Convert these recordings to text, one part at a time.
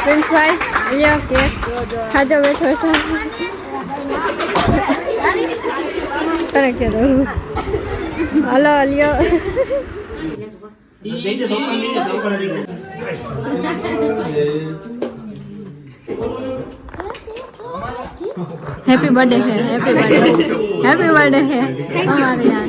પ્રિન્સભાઈ લ્યો કેક ખાજો બેઠો તને કે દઉં હલો લ્યો हैप्पी बर्थडे है हैप्पी बर्थडे है हमारे यहाँ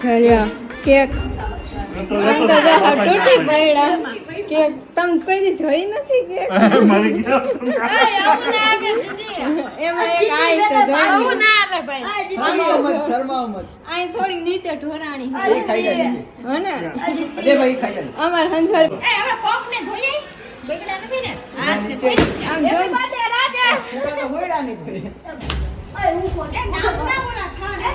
चलिए केक तूटी पड़ा केक तम कई જોઈ નથી કેક એમાં એક આઈ તો જોઈ ના રે ભાઈ શર્મા મત આઈ થોડી નીચે ઢોરાણી ખાઈ જાય હો ને અજય ભાઈ ખાઈ જાય અમાર હંસર એ હવે કોક ને ધોઈ બગડા નથી ને આમ જોઈ બાદે રાજા પૂરા તો હોયડા ની ઓય હું કોણ એ નામ ના બોલા ખાને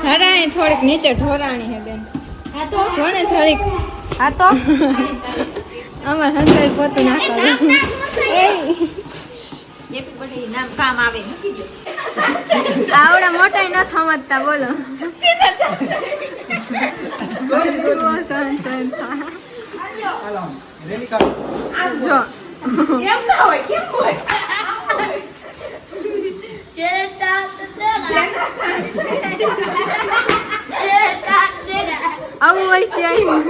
હરાણી થોડીક નીચે ઢોરાણી હે બેન હા તો જો ને થોડીક હા તો અમાર હંસર પોતું ના કરે હેપી બર્થડે નામ કામ આવે મૂકી દો આવડા મોટાઈ ન સમજતા બોલો જો કેમ ના હોય કેમ હોય આવું હોય ત્યાં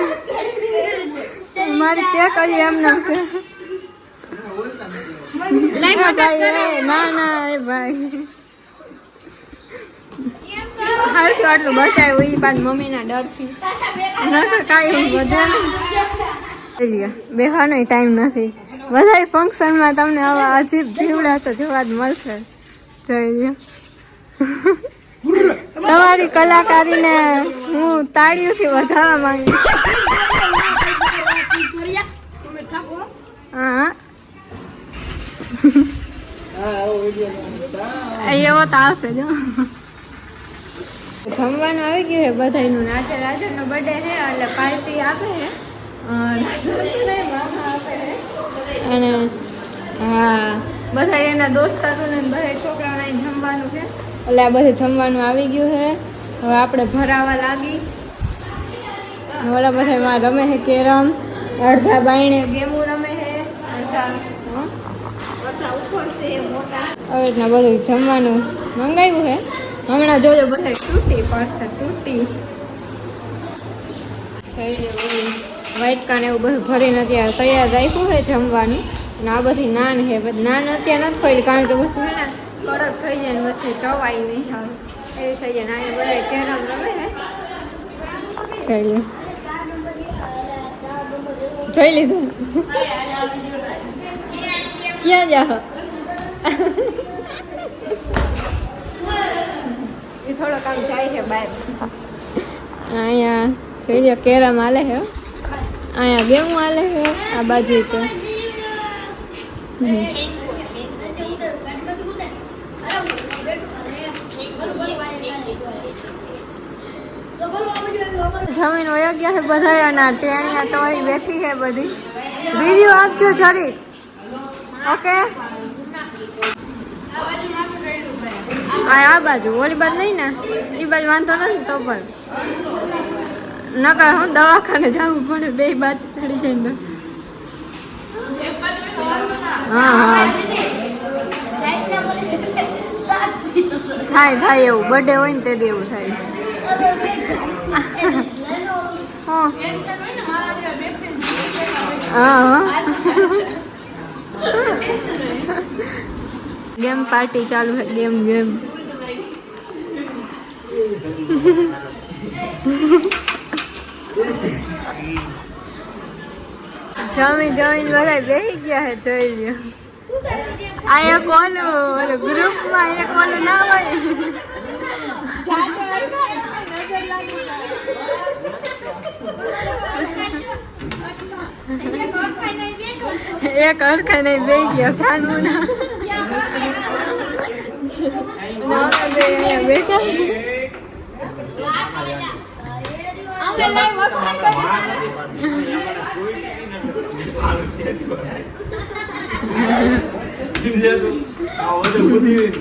મારી કેક હજી એમ નામ છે ના ના એ ભાઈ હારશું આટલું બચાવ્યું એ બાદ મમ્મીના ડરથી કાંઈ બધા બેવાનો ટાઈમ નથી બધા ફંક્શનમાં તમને આવા અજીબ જીવડા તો જોવા જ મળશે જોઈ તમારી કલાકારીને હું તાળીઓથી વધારવા માંગુ હા એવો તો આવશે જો જમવાનું આવી ગયું છે બધાનું આજે રાજનનો બર્થડે છે એટલે પાર્ટી આપે છે અને હા બધા એના દોસ્તારોને બધા છોકરાઓને જમવાનું છે એટલે આ બધું જમવાનું આવી ગયું છે હવે આપણે ભરાવા લાગી ઓલા બધા એમાં રમે છે કેરમ અડધા બાયણે ગેમો રમે છે અડધા ઉપર છે મોટા હવે રીતના બધું જમવાનું મંગાવ્યું છે હમણાં જોજો બધા તૂટી પડશે તૂટી વ્હાઈટ કાન એવું બધું ભરીને અત્યારે તૈયાર રાખ્યું છે જમવાનું અને આ બધી નાન છે નાન અત્યારે નથી ખોલી કારણ કે બધું છે ને કડક થઈ જાય ને પછી ચવાય નહીં આવે એવી થઈ જાય નાની બધા કેરમ રમે છે જોઈ લીધું ક્યાં જાઓ એ થોડો કામ જાય છે બહાર અહીંયા જોઈ કેરમ હાલે છે અહીંયા ગેમ હાલે છે આ બાજુ તો જમીન વયો ગયા છે બધા અને ટેણીયા ટોળી બેઠી છે બધી વિડીયો આપજો જરી ઓકે આ બાજુ ઓલી બાજુ નહીં ને એ બાજુ વાંધો નથી તો પણ નકર હું દવાખાને જવું પડે બે બાજુ ચડી જાય ને હા હા થાય થાય એવું બર્થડે હોય ને તે એવું થાય હા ગેમ પાર્ટી ચાલુ છે ગેમ ગેમ જમી જમીને બધા બેસી ગયા છે જોઈ લ્યો અહીંયા કોનું ગ્રુપમાં અહીંયા કોનું ના હોય એક અડખા નહીં બે ગયા છાનવું ના બેઠા Şimdi ya, o da bu değil.